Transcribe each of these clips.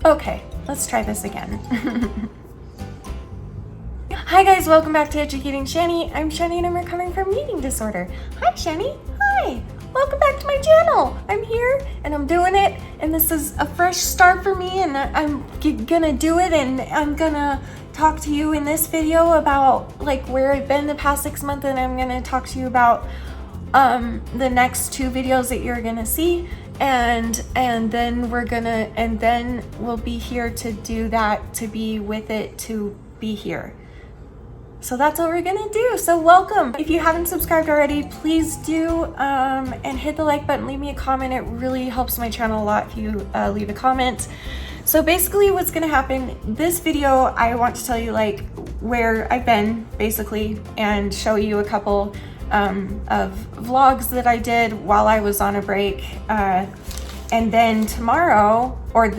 Okay, let's try this again. Hi guys, welcome back to Educating Shanny. I'm Shanny and I'm recovering from eating disorder. Hi Shanny, hi. Welcome back to my channel. I'm here and I'm doing it, and this is a fresh start for me, and I'm gonna do it, and I'm gonna talk to you in this video about like where I've been the past 6 months, and I'm gonna talk to you about the next 2 videos that you're gonna see, and then we'll be here to do that, to be with it, to be here. So that's what we're gonna do. So welcome. If you haven't subscribed already, please do, and hit the like button, leave me a comment. It really helps my channel a lot if you leave a comment. So basically what's gonna happen, this video, I want to tell you like where I've been basically, and show you a couple of vlogs that I did while I was on a break. And then tomorrow, or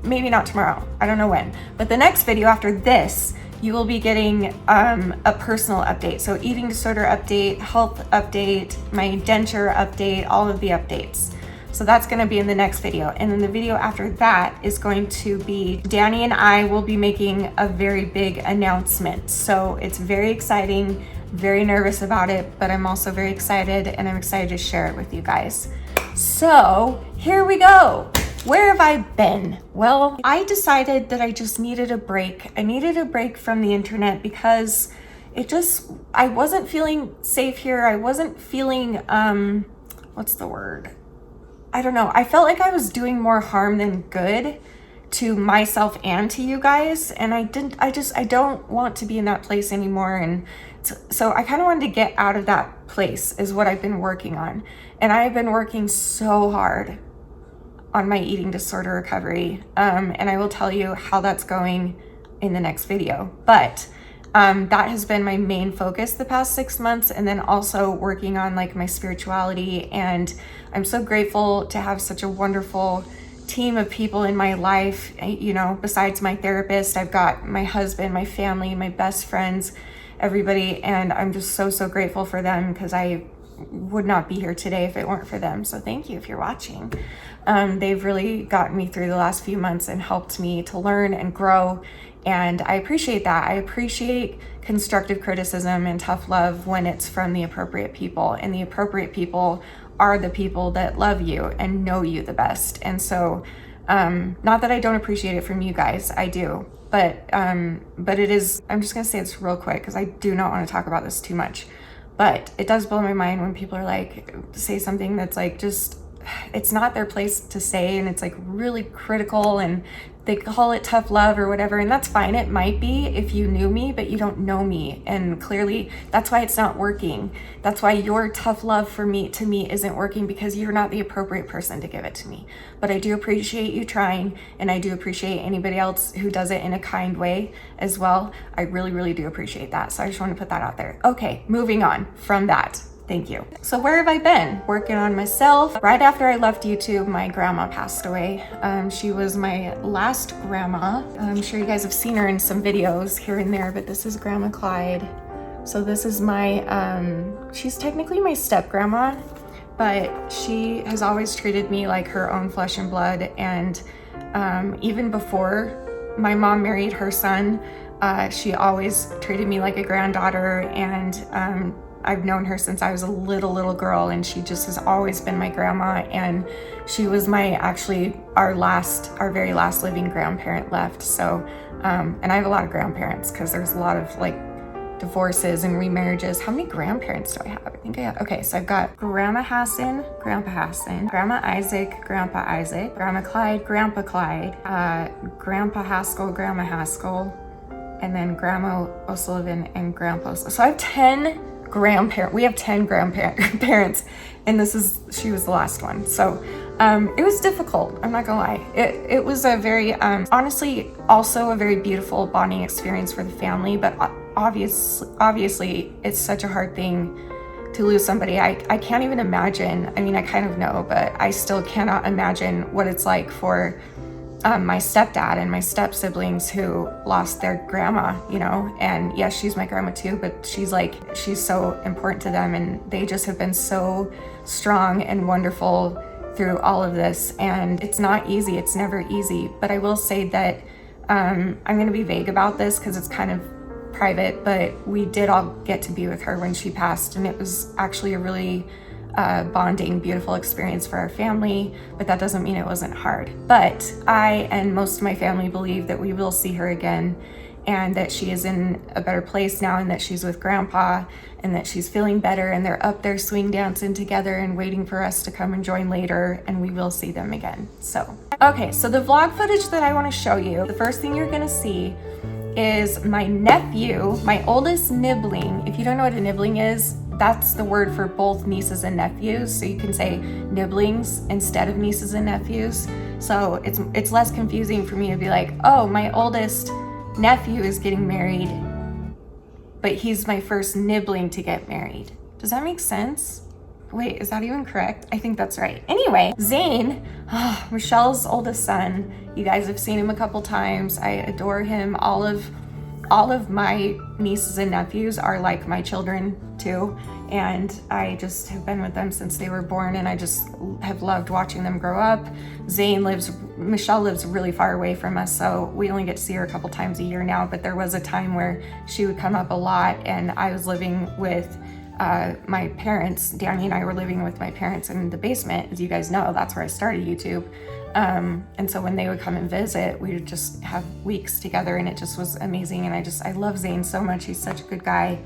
maybe not tomorrow, I don't know when, but the next video after this, you will be getting a personal update. So eating disorder update, health update, my denture update, all of the updates. So that's gonna be in the next video. And then the video after that is going to be, Danny and I will be making a very big announcement. So it's very exciting, very nervous about it, but I'm also very excited, and I'm excited to share it with you guys. So here we go. Where have I been? Well, I decided that I just needed a break. I needed a break from the internet because I wasn't feeling safe here. I wasn't feeling, what's the word? I don't know. I felt like I was doing more harm than good to myself and to you guys. And I don't want to be in that place anymore. And so I kind of wanted to get out of that place is what I've been working on. And I've been working so hard on my eating disorder recovery. And I will tell you how that's going in the next video. But that has been my main focus the past 6 months, and then also working on like my spirituality. And I'm so grateful to have such a wonderful team of people in my life. You know, besides my therapist, I've got my husband, my family, my best friends, everybody. And I'm just so grateful for them, because I would not be here today if it weren't for them. So thank you if you're watching. They've really gotten me through the last few months and helped me to learn and grow. And I appreciate that. I appreciate constructive criticism and tough love when it's from the appropriate people. And the appropriate people are the people that love you and know you the best. And so, not that I don't appreciate it from you guys, I do. But it is, I'm just gonna say this real quick because I do not want to talk about this too much. But it does blow my mind when people are like, say something that's like, just, it's not their place to say, and it's like really critical, and they call it tough love or whatever, and that's fine. It might be if you knew me, but you don't know me, and clearly that's why it's not working. That's why your tough love to me isn't working, because you're not the appropriate person to give it to me. But I do appreciate you trying, and I do appreciate anybody else who does it in a kind way as well. I really do appreciate that. So I just want to put that out there. Okay, moving on from that. Thank you. So where have I been? Working on myself. Right after I left YouTube, my grandma passed away. She was my last grandma. I'm sure you guys have seen her in some videos here and there, but this is Grandma Clyde. So this is my, she's technically my step grandma, but she has always treated me like her own flesh and blood. And even before my mom married her son, she always treated me like a granddaughter. And I've known her since I was a little girl, and she just has always been my grandma. And she was our very last living grandparent left. So, and I have a lot of grandparents because there's a lot of like divorces and remarriages. How many grandparents do I have? I think I have, okay, so I've got Grandma Hassan, Grandpa Hassan, Grandma Isaac, Grandpa Isaac, Grandma Clyde, Grandpa Clyde, Grandpa Haskell, Grandma Haskell, and then Grandma O'Sullivan and Grandpa O'Sullivan. So I have 10 we have 10 grandparents, and she was the last one. So it was difficult, I'm not gonna lie. It was a very honestly also a very beautiful bonding experience for the family, but obviously it's such a hard thing to lose somebody. I can't even imagine. I mean, I kind of know, but I still cannot imagine what it's like for my stepdad and my step siblings who lost their grandma, you know. And yes, she's my grandma too, but she's so important to them, and they just have been so strong and wonderful through all of this, and it's not easy. It's never easy. But I will say that I'm going to be vague about this because it's kind of private, but we did all get to be with her when she passed, and it was actually a really bonding, beautiful experience for our family, but that doesn't mean it wasn't hard. But I and most of my family believe that we will see her again, and that she is in a better place now, and that she's with Grandpa, and that she's feeling better, and they're up there swing dancing together and waiting for us to come and join later, and we will see them again. So, okay, so the vlog footage that I want to show you, the first thing you're gonna see is my nephew, my oldest nibling. If you don't know what a nibling is, that's the word for both nieces and nephews. So you can say nibblings instead of nieces and nephews. So it's less confusing for me to be like, oh, my oldest nephew is getting married, but he's my first nibling to get married. Does that make sense? Wait, is that even correct? I think that's right. Anyway, Zane, Michelle's oldest son. You guys have seen him a couple times. I adore him. All of my nieces and nephews are like my children too. And I just have been with them since they were born, and I just have loved watching them grow up. Michelle lives really far away from us, so we only get to see her a couple times a year now, but there was a time where she would come up a lot, and I was living with my parents. Danny and I were living with my parents in the basement. As you guys know, that's where I started YouTube. And so when they would come and visit, we would just have weeks together, and it just was amazing. And I love Zane so much. He's such a good guy.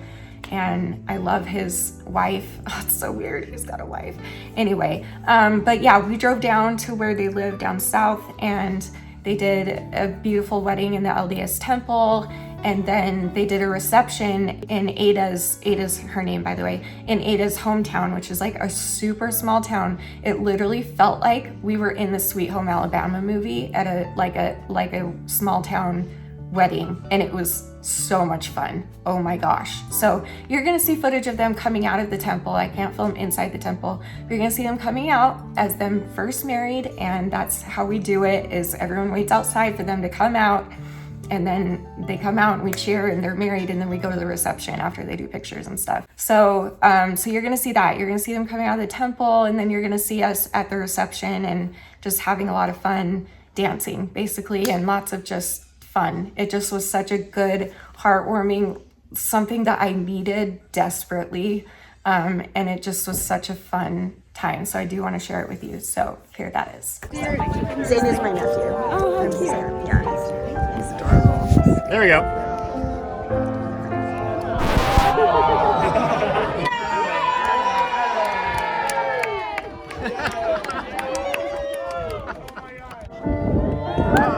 And I love his wife. Oh, it's so weird. He's got a wife. Anyway, but yeah, we drove down to where they live down south, and they did a beautiful wedding in the LDS temple. And then they did a reception in Ada's her name, by the way, in Ada's hometown, which is like a super small town. It literally felt like we were in the Sweet Home Alabama movie at a small town wedding, and it was so much fun. Oh my gosh. So you're gonna see footage of them coming out of the temple. I can't film inside the temple. You're gonna see them coming out as them first married, and that's how we do it, is everyone waits outside for them to come out, and then they come out and we cheer and they're married, and then we go to the reception after they do pictures and stuff. So so you're gonna see that. You're gonna see them coming out of the temple, and then you're gonna see us at the reception and just having a lot of fun dancing, basically, and lots of just fun. It just was such a good, heartwarming, something that I needed desperately. And it just was such a fun time. So I do want to share it with you. So here that is. Zane is my nephew. Oh, how cute. Yeah, he's adorable. There we go.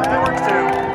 That works too.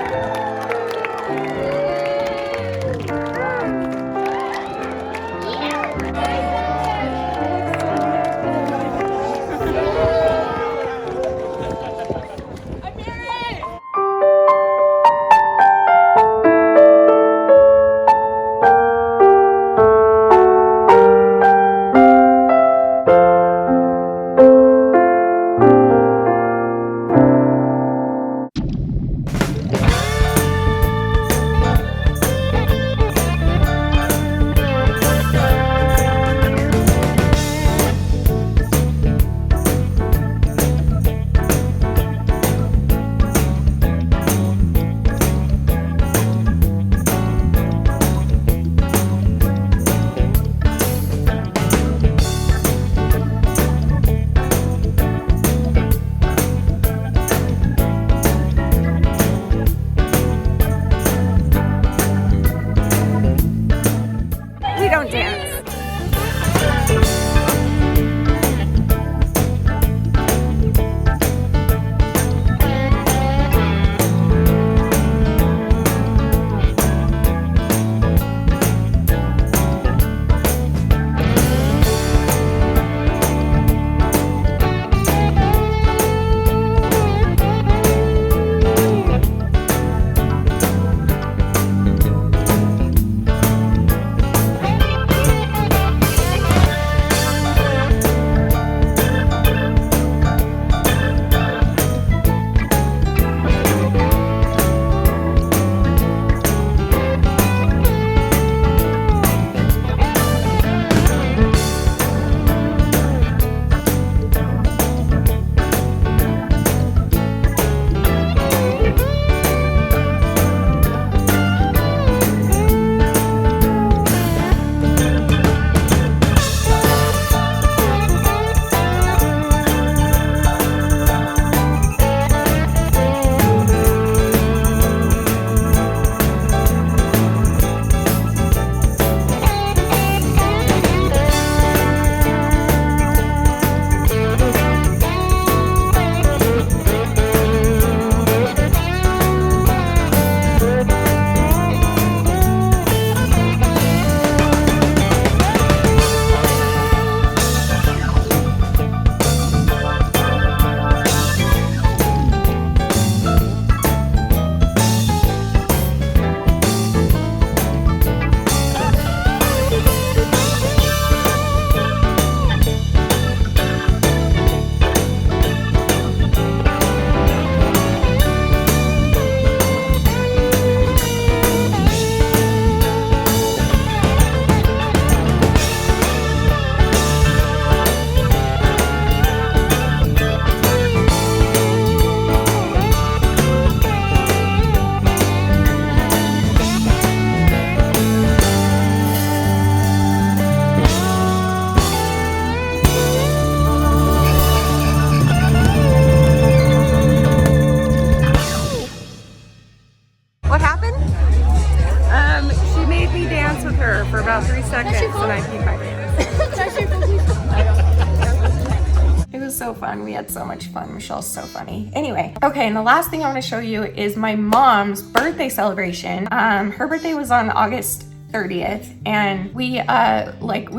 so fun. We had so much fun. Michelle's so funny. Anyway, okay, and the last thing I want to show you is my mom's birthday celebration. Her birthday was on August 30th, and we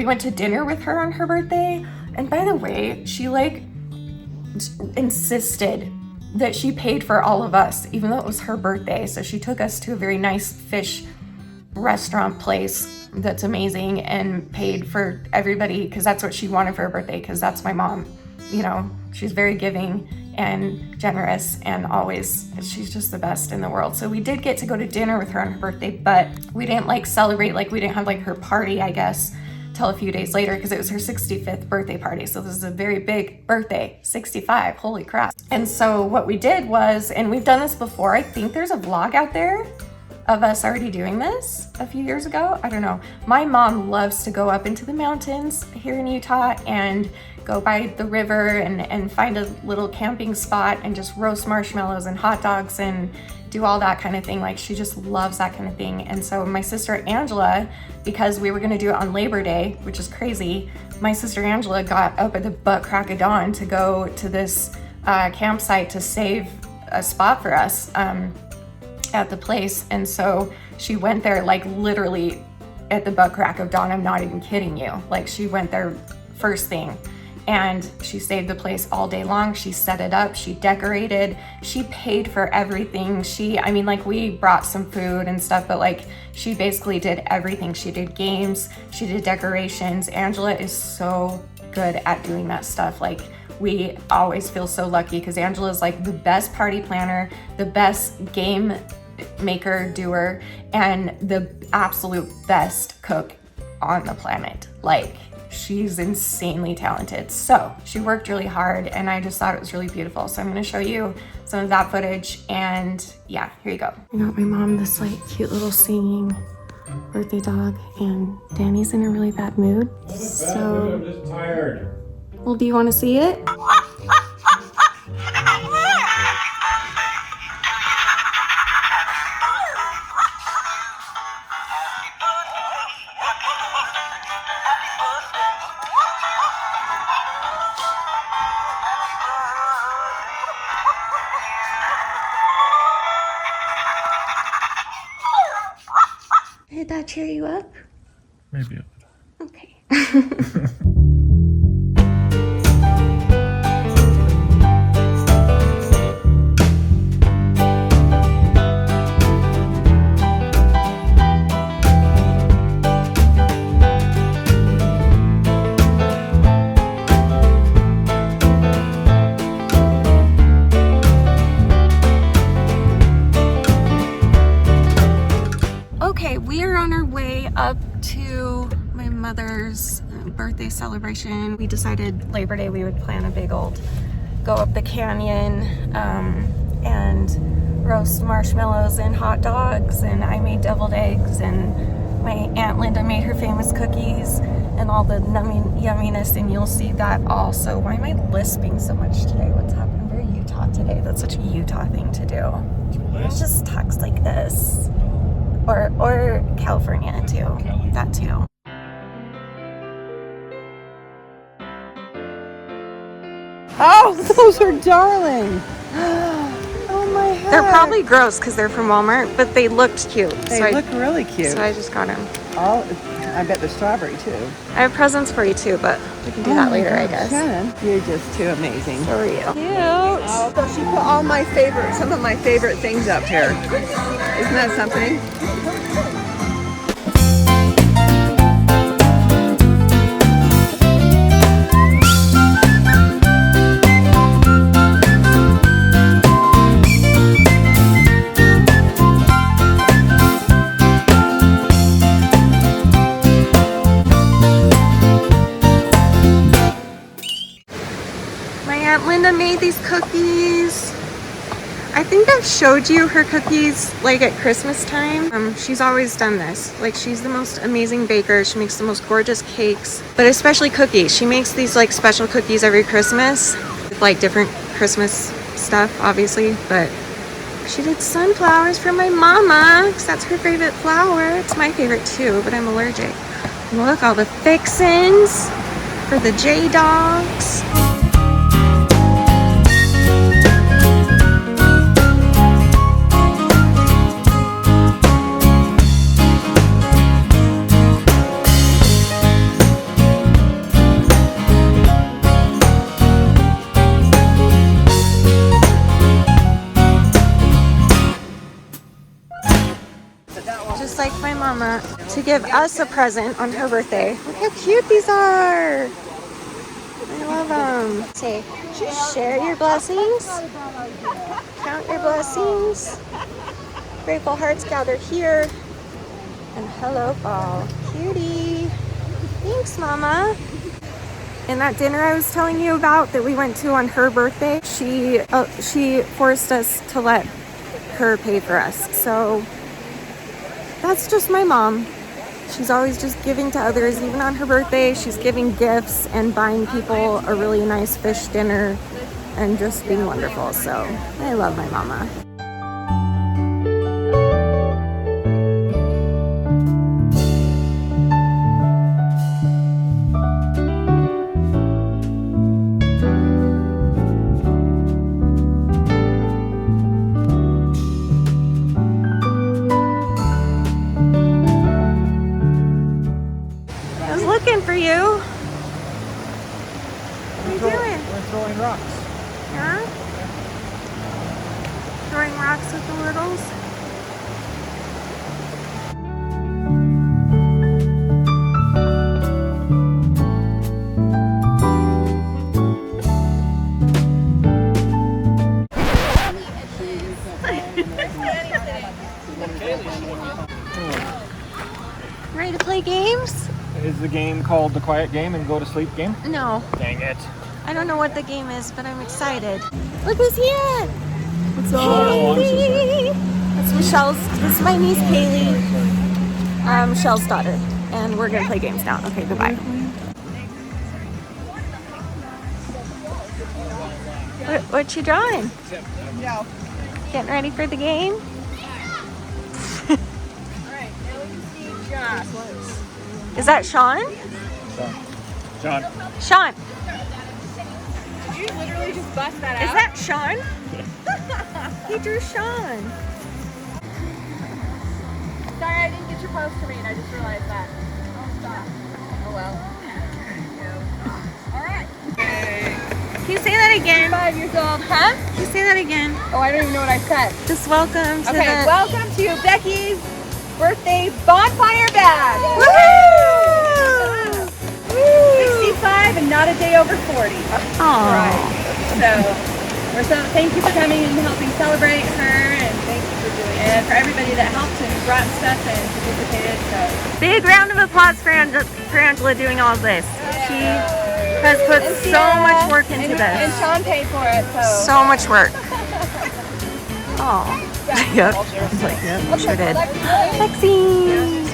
went to dinner with her on her birthday. And by the way, she like insisted that she paid for all of us, even though it was her birthday. So she took us to a very nice fish restaurant place that's amazing and paid for everybody because that's what she wanted for her birthday, because that's my mom. You know, she's very giving and generous, and always, she's just the best in the world. So we did get to go to dinner with her on her birthday, but we didn't like celebrate, like we didn't have like her party, I guess, till a few days later, because it was her 65th birthday party. So this is a very big birthday, 65, holy crap. And so what we did was, and we've done this before, I think there's a vlog out there of us already doing this a few years ago. I don't know. My mom loves to go up into the mountains here in Utah and go by the river and find a little camping spot and just roast marshmallows and hot dogs and do all that kind of thing. Like, she just loves that kind of thing. And so my sister Angela, because we were gonna do it on Labor Day, which is crazy, my sister Angela got up at the butt crack of dawn to go to this campsite to save a spot for us at the place. And so she went there like literally at the butt crack of dawn. I'm not even kidding you. Like, she went there first thing, and she saved the place all day long. She set it up, she decorated, she paid for everything. I mean, like, we brought some food and stuff, but like, she basically did everything. She did games, she did decorations. Angela is so good at doing that stuff. Like, we always feel so lucky because Angela's like the best party planner, the best game maker, doer, and the absolute best cook on the planet. Like, she's insanely talented. So she worked really hard, and I just thought it was really beautiful. So I'm going to show you some of that footage, and yeah, here you go. I got my mom this like cute little singing birthday dog, and Danny's in a really bad mood. So I'm just tired. Well, do you want to see it? Did that cheer you up? Maybe. Okay. Okay, we are on our way up to my mother's birthday celebration. We decided Labor Day we would plan a big old go up the canyon and roast marshmallows and hot dogs, and I made deviled eggs, and my Aunt Linda made her famous cookies and all the yumminess, and you'll see that also. Why am I lisping so much today? What's happened? I'm very Utah today. That's such a Utah thing to do. It just talks like this. Or California too, that too. Oh, those are darling. Oh my heck. They're probably gross because they're from Walmart, but they looked cute. They look really cute. So I just got them. I bet they're strawberry too. I have presents for you too, but we can do that later, I guess. Shannon, you're just too amazing. So are you. Cute. Oh, so she put some of my favorite things up here. Isn't that something? Aunt Linda made these cookies. I think I've showed you her cookies like at Christmas time. She's always done this. Like, she's the most amazing baker. She makes the most gorgeous cakes, but especially cookies. She makes these like special cookies every Christmas with like different Christmas stuff, obviously, but she did sunflowers for my mama because that's her favorite flower. It's my favorite too, but I'm allergic. Look, all the fixins for the J-Dogs. just like my mama, to give us a present on her birthday. Look how cute these are. I love them. Say, share your blessings. Count your blessings. Grateful hearts gathered here. And hello, fall. Cutie. Thanks, Mama. And that dinner I was telling you about that we went to on her birthday, she forced us to let her pay for us. So that's just my mom. She's always just giving to others. Even on her birthday, she's giving gifts and buying people a really nice fish dinner and just being wonderful. So I love my mama. Looking for you. What are you doing? We're throwing rocks. Yeah? Throwing rocks with the littles? Ready to play games? Is the game called the quiet game and go to sleep game? No. Dang it. I don't know what the game is, but I'm excited. Look who's here! What's up? Kaylee! This is my niece Kaylee, Michelle's daughter. And we're gonna play games now. Okay, goodbye. What you drawing? Yeah. Getting ready for the game? Alright, now we see Josh. Is that Sean? John. Sean! Did you literally just bust that Is out? that Sean? He drew Sean. Sorry, I didn't get your poster made. I just realized that. Oh, stop. Oh, well. Alright. Can you say that again? 5 years old. Huh? Can you say that again? Oh, I don't even know what I said. Just welcome to Okay, the... welcome to Becky's birthday bonfire bag. Woohoo! 65 and not a day over 40. Aww. So thank you for coming and helping celebrate her, and thank you for doing it. And for everybody that helped and brought stuff and participated. So Big round of applause for Angela doing all this. She has put so much work into and this. Sean paid for it. So much work. Oh. Yep. It's like, yep, sure did. Lexi!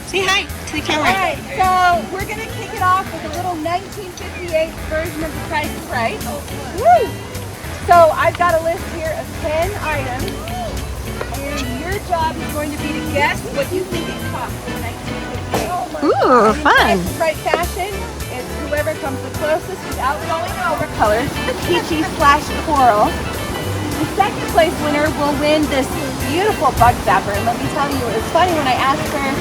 Say hi to the camera. Alright, so we're going to kick it off with a little 1958 version of the Price is Right. Woo! So I've got a list here of 10 items, and your job is going to be to guess what you think it cost in 1958. Ooh, fun. Price is Right fashion is whoever comes the closest without going over colors, peachy / coral. The second place winner will win this beautiful bug zapper, and let me tell you, it was funny when I asked her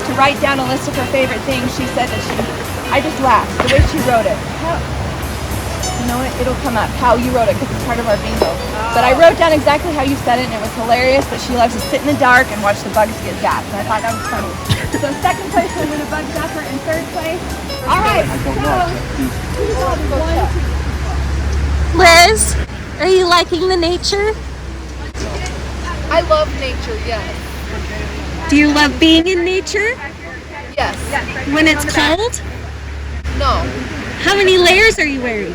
to write down a list of her favorite things. She said that I just laughed the way she wrote it. You know what? It'll come up how you wrote it because it's part of our bingo. But I wrote down exactly how you said it, and it was hilarious. But she loves to sit in the dark and watch the bugs get zapped, and I thought that was funny. So second place will win a bug zapper, and third place. All right. Liz, are you liking the nature? I love nature. Yes. Do you love being in nature? Yes. When it's cold? No. How many layers are you wearing?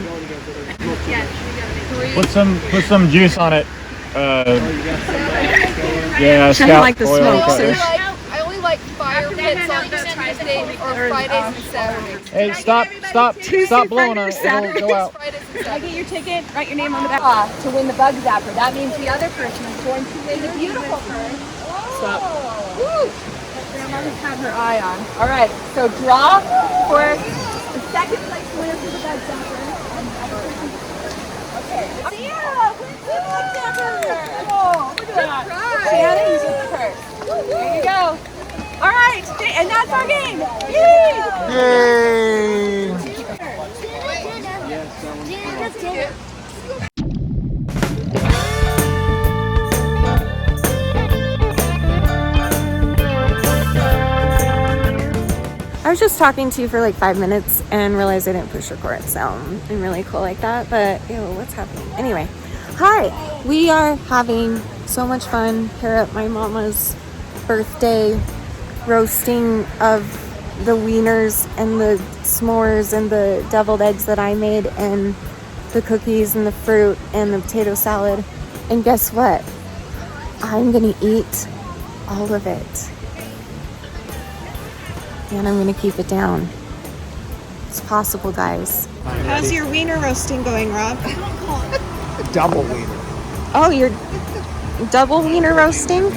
Put some juice on it. Yeah, She doesn't like the smoke, so I only like fire pits on Tuesdays or Fridays and Saturdays. Hey, stop blowing on it. It'll go out. Can I get your ticket? Write your name on the back. To win the bug zapper. That means the other person is going to win the beautiful bird. Stop. Woo! Grandma just had her eye on. All right, so draw for the second place winner for the bug zapper. Okay. Yeah, where's the bug zapper? Oh, look at that. Shanny, you get the purse. There you go. All right, and that's our game. Yay! Yay! I was just talking to you for like 5 minutes and realized I didn't push record, so I'm really cool like that, but ew, what's happening? Anyway, hi, we are having so much fun here at my mama's birthday roasting of the wieners and the s'mores and the deviled eggs that I made and the cookies and the fruit and the potato salad. And guess what? I'm gonna eat all of it. And I'm gonna keep it down. It's possible, guys. How's your wiener roasting going, Rob? A double wiener. Oh, you're double wiener roasting?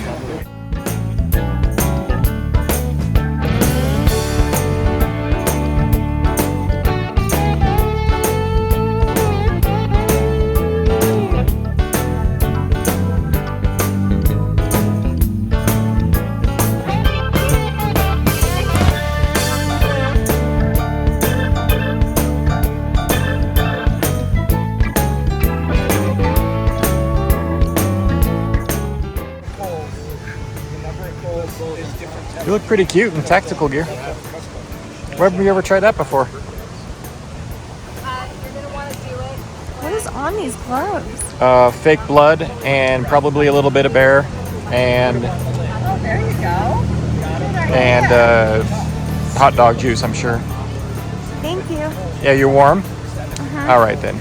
You look pretty cute in tactical gear. Where have you ever tried that before? You're gonna want to do it. What is on these clothes? Fake blood and probably a little bit of bear and Oh, there you go. hot dog juice, I'm sure. Thank you. Yeah, you're warm? All right then.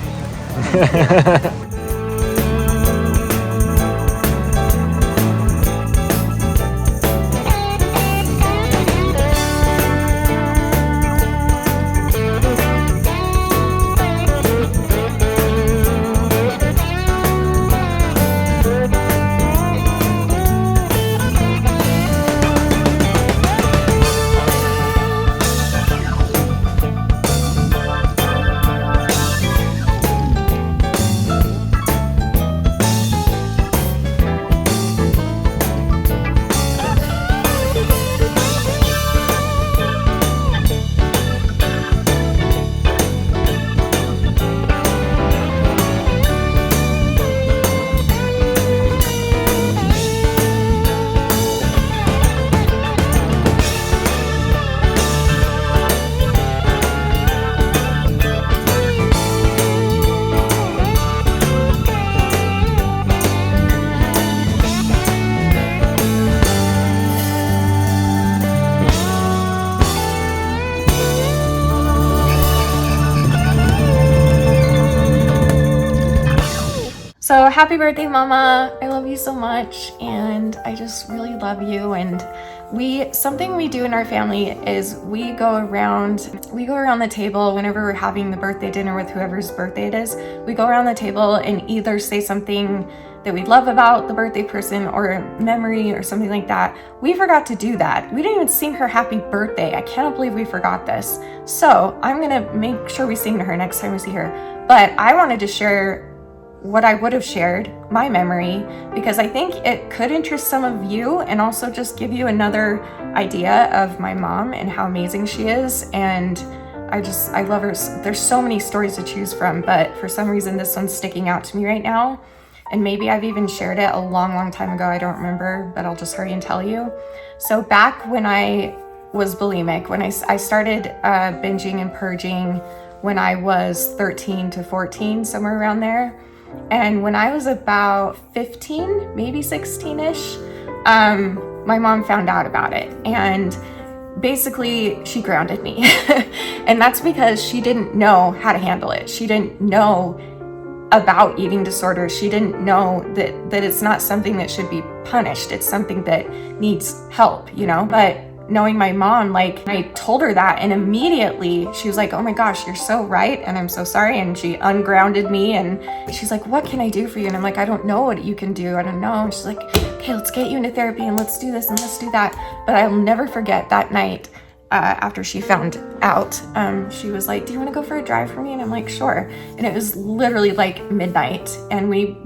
So happy birthday, Mama. I love you so much, and I just really love you. And something we do in our family is we go around the table whenever we're having the birthday dinner with whoever's birthday it is. We go around the table and either say something that we love about the birthday person or a memory or something like that. We forgot to do that. We didn't even sing her happy birthday. I cannot believe we forgot this. So I'm gonna make sure we sing to her next time we see her. But I wanted to share what I would have shared, my memory, because I think it could interest some of you and also just give you another idea of my mom and how amazing she is. And I love her. There's so many stories to choose from, but for some reason this one's sticking out to me right now. And maybe I've even shared it a long, long time ago. I don't remember, but I'll just hurry and tell you. So back when I was bulimic, when I started binging and purging when I was 13 to 14, somewhere around there. And when I was about 15, maybe 16-ish, my mom found out about it. And basically she grounded me. And that's because she didn't know how to handle it. She didn't know about eating disorders. She didn't know that it's not something that should be punished. It's something that needs help, you know? But knowing my mom, like, I told her that, and immediately she was like, oh my gosh, you're so right, and I'm so sorry. And she ungrounded me, and she's like, what can I do for you? And I'm like, I don't know what you can do. I don't know. And she's like, okay, let's get you into therapy and let's do this and let's do that. But I'll never forget that night. After she found out, she was like, do you want to go for a drive for me? And I'm like, sure. And it was literally like midnight, and we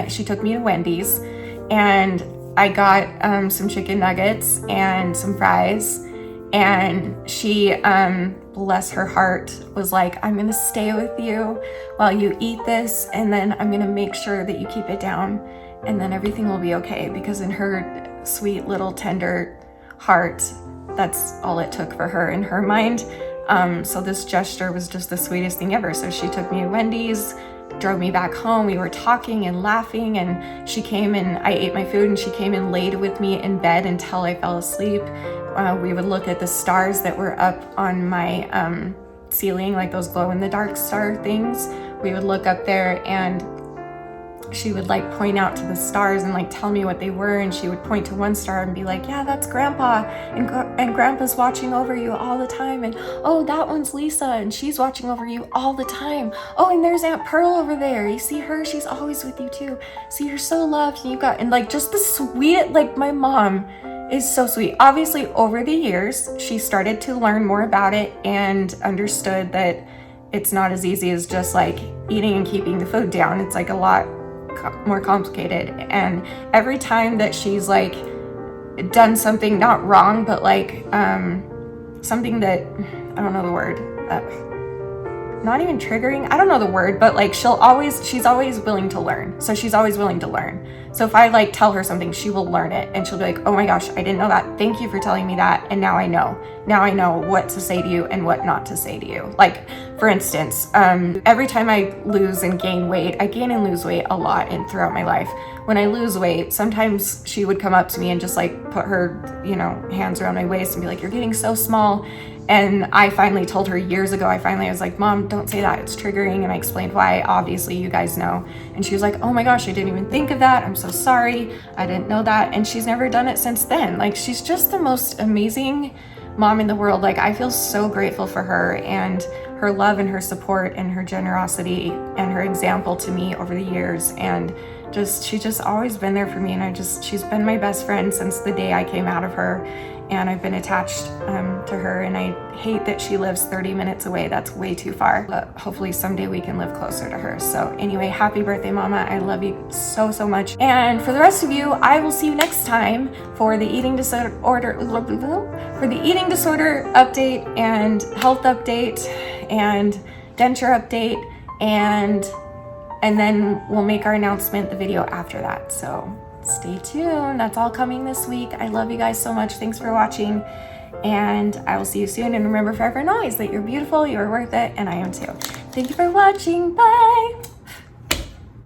she took me to Wendy's, and I got some chicken nuggets and some fries, and she, bless her heart, was like, I'm gonna stay with you while you eat this, and then I'm gonna make sure that you keep it down, and then everything will be okay. Because in her sweet little tender heart, that's all it took for her in her mind. So this gesture was just the sweetest thing ever. So she took me to Wendy's, drove me back home. We were talking and laughing, and she came and I ate my food, and she came and laid with me in bed until I fell asleep. We would look at the stars that were up on my ceiling, like those glow-in-the-dark star things. We would look up there, and she would like point out to the stars and like tell me what they were, and she would point to one star and be like, yeah, that's Grandpa, and Grandpa's watching over you all the time, and oh, that one's Lisa, and she's watching over you all the time. Oh, and there's Aunt Pearl over there, you see her, she's always with you too, so you're so loved, and you got, and like just the sweet, like my mom is so sweet. Obviously over the years she started to learn more about it and understood that it's not as easy as just like eating and keeping the food down. It's like a lot more complicated, and every time that she's like done something not wrong, but like something that I don't know the word, not even triggering, I don't know the word, but like she's always willing to learn. So she's always willing to learn. So if I like tell her something, she will learn it, and she'll be like, oh my gosh, I didn't know that, thank you for telling me that, and now I know what to say to you and what not to say to you. Like for instance, every time I lose and gain weight, I gain and lose weight a lot throughout my life. When I lose weight, sometimes she would come up to me and just like put her, hands around my waist and be like, you're getting so small. And I finally told her years ago, I was like, Mom, don't say that, it's triggering. And I explained why, obviously you guys know. And she was like, oh my gosh, I didn't even think of that. I'm so sorry. I didn't know that. And she's never done it since then. Like, she's just the most amazing mom in the world. Like, I feel so grateful for her and her love and her support and her generosity and her example to me over the years. And she's just always been there for me. And she's been my best friend since the day I came out of her. And I've been attached to her, and I hate that she lives 30 minutes away. That's way too far, but hopefully someday we can live closer to her. So anyway, happy birthday, Mama. I love you so, so much. And for the rest of you, I will see you next time for the eating disorder update and health update and denture update, and then we'll make our announcement, the video after that. So stay tuned. That's all coming this week. I love you guys so much. Thanks for watching, and I will see you soon. And remember forever and always that you're beautiful, you're worth it, and I am too. Thank you for watching. Bye.